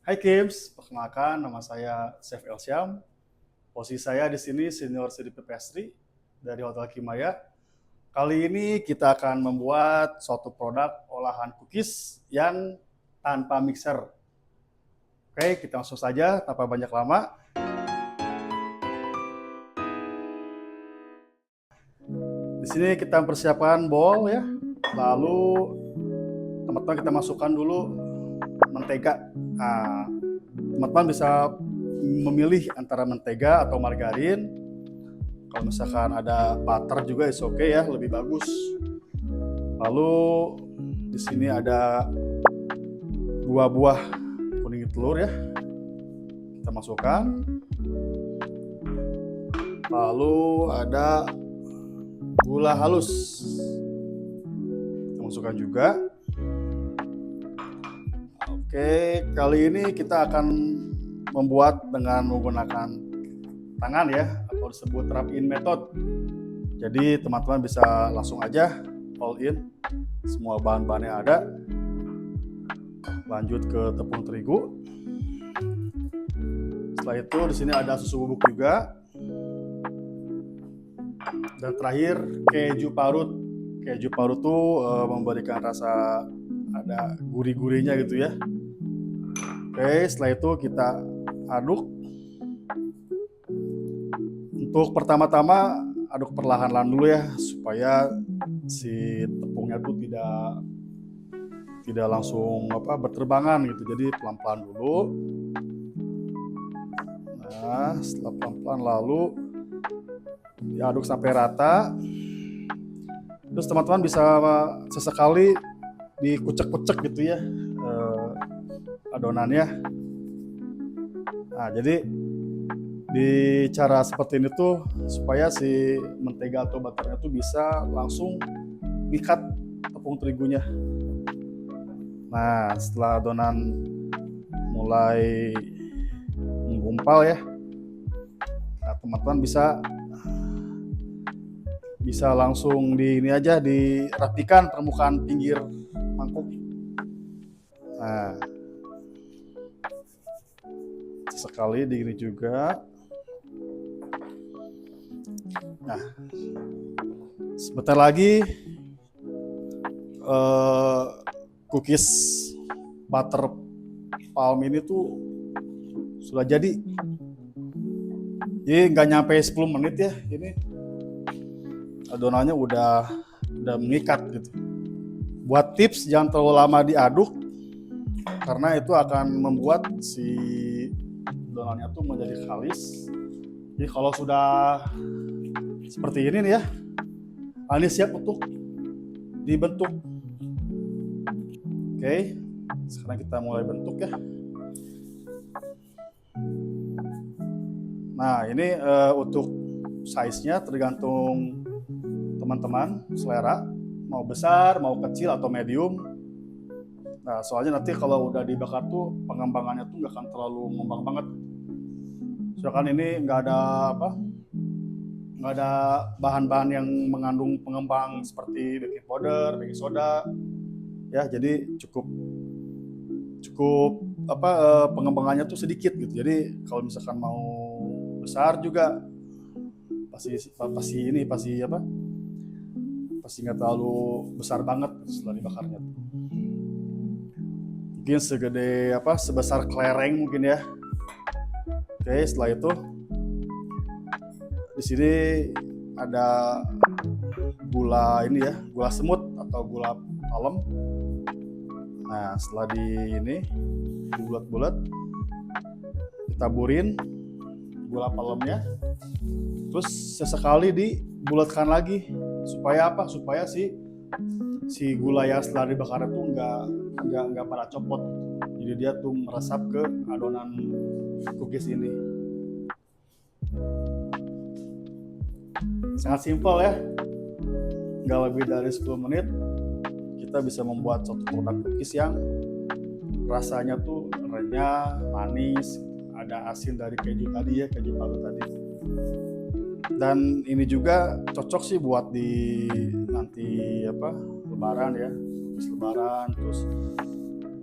Hai Kims, perkenalkan nama saya Chef Elsyam. Posisi saya di sini Senior CDP Pastry dari Hotel Kimaya. Kali ini kita akan membuat suatu produk olahan cookies yang tanpa mixer. Oke, kita langsung saja tanpa banyak lama. Di sini kita persiapkan bowl ya. Lalu teman-teman kita masukkan dulu mentega. Nah, teman-teman bisa memilih antara mentega atau margarin. Kalau misalkan ada butter juga is oke ya, lebih bagus. Lalu di sini ada 2 buah kuning telur ya. Kita masukkan. Lalu ada gula halus. Kita masukkan juga. Oke, kali ini kita akan membuat dengan menggunakan tangan ya, atau disebut rub-in method. Jadi teman-teman bisa langsung aja all in semua bahan-bahan yang ada. Lanjut ke tepung terigu. Setelah itu di sini ada susu bubuk juga. Dan terakhir keju parut. Keju parut tuh memberikan rasa ada gurih-gurihnya gitu ya. Oke, setelah itu kita aduk. Untuk pertama-tama aduk perlahan-lahan dulu ya, supaya si tepungnya tuh tidak langsung berterbangan gitu. Jadi pelan-pelan dulu. Nah, setelah pelan-pelan lalu diaduk sampai rata. Terus teman-teman bisa sesekali dikucek-kucek gitu ya adonannya. Nah, jadi di cara seperti ini tuh supaya si mentega atau butternya tuh bisa langsung ngikat tepung terigunya. Nah, setelah adonan mulai menggumpal ya, nah, teman-teman bisa langsung di ini aja dirapikan permukaan pinggir mangkuk. Nah, sekali di ini juga. Nah, sebentar lagi cookies butter palm ini tuh sudah jadi. Jadi nggak nyampe 10 menit ya, ini adonannya udah mengikat gitu. Buat tips, jangan terlalu lama diaduk karena itu akan membuat si adonannya tuh menjadi kalis. Jadi kalau sudah seperti ini nih ya, ini siap untuk dibentuk. Oke, sekarang kita mulai bentuk ya. Nah, ini untuk size-nya tergantung teman-teman selera, mau besar, mau kecil atau medium. Nah, soalnya nanti kalau udah dibakar tuh pengembangannya tuh nggak akan terlalu ngembang banget. Soalnya ini nggak ada bahan-bahan yang mengandung pengembang seperti baking powder, baking soda, ya. Jadi cukup pengembangannya tuh sedikit gitu. Jadi kalau misalkan mau besar juga pasti nggak terlalu besar banget setelah dibakarnya. Mungkin sebesar kelereng mungkin ya. Oke, setelah itu di sini ada gula ini ya, gula semut atau gula palem. Nah, setelah dibulat-bulat, ditaburin gula palemnya, terus sesekali dibulatkan lagi supaya apa? Supaya si gula yang setelah dibakar itu nggak pada copot. Jadi dia tuh meresap ke adonan cookies ini. Sangat simpel ya, nggak lebih dari 10 menit kita bisa membuat suatu produk cookies yang rasanya tuh renyah, manis, ada asin dari keju tadi ya, keju parut tadi. Dan ini juga cocok sih buat di nanti lebaran ya, cookies lebaran, terus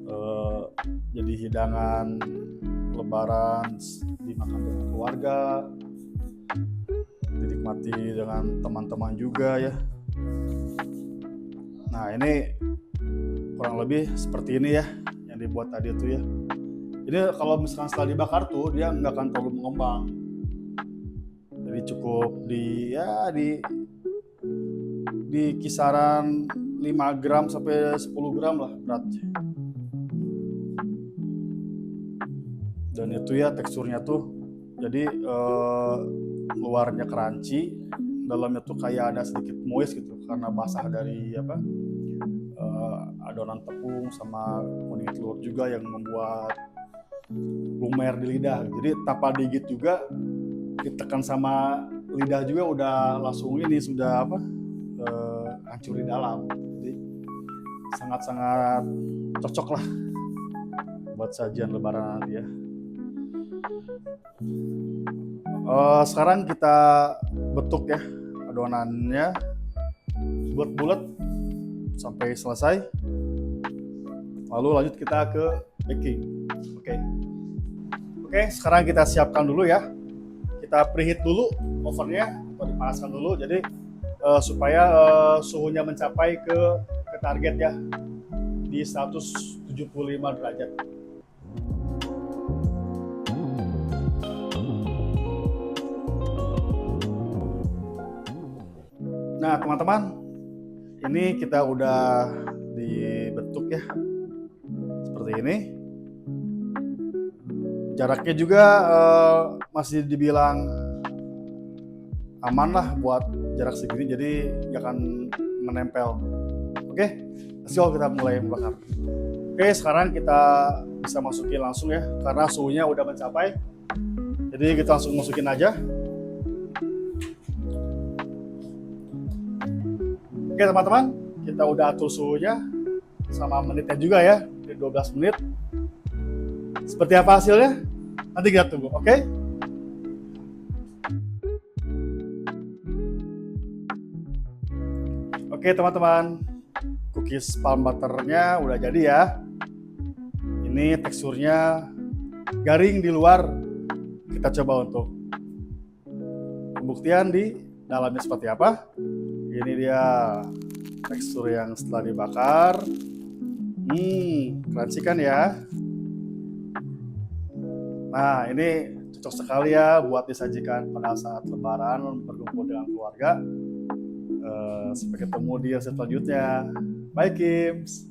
eh, jadi hidangan Lebaran, dimakan dengan keluarga, dinikmati dengan teman-teman juga ya. Nah ini kurang lebih seperti ini ya yang dibuat tadi tuh ya. Jadi kalau misalkan setelah dibakar tuh dia nggak akan terlalu mengembang. Jadi cukup di kisaran 5 gram sampai 10 gram lah beratnya. Dan itu ya teksturnya tuh jadi luarnya crunchy, dalamnya tuh kayak ada sedikit moist gitu karena basah dari adonan tepung sama kuning telur juga yang membuat lumer di lidah. Jadi tanpa digigit juga ditekan sama lidah juga udah langsung ini sudah hancur di dalam. Jadi sangat-sangat cocok lah buat sajian Lebaran nanti ya. Sekarang kita bentuk ya adonannya bulat-bulat sampai selesai. Lalu lanjut kita ke baking. Oke, sekarang kita siapkan dulu ya. Kita preheat dulu ovennya atau dipanaskan dulu. Jadi supaya suhunya mencapai ke target ya di 175 derajat. Nah teman-teman, ini kita udah dibentuk ya seperti ini. Jaraknya juga masih dibilang aman lah buat jarak segini, jadi nggak akan menempel. Oke, let's go, kita mulai membakar. Oke, sekarang kita bisa masukin langsung ya karena suhunya udah mencapai. Jadi kita langsung masukin aja. Oke teman-teman, kita udah atur suhunya sama menitnya juga ya, di 12 menit. Seperti apa hasilnya? Nanti kita tunggu, oke? Oke teman-teman, cookies palm butternya udah jadi ya. Ini teksturnya garing di luar. Kita coba untuk pembuktian di dalamnya seperti apa. Ini dia tekstur yang setelah dibakar. Crunchy kan ya. Nah ini cocok sekali ya buat disajikan pada saat Lebaran berkumpul dengan keluarga. Sampai ketemu di episode selanjutnya. Bye Kims.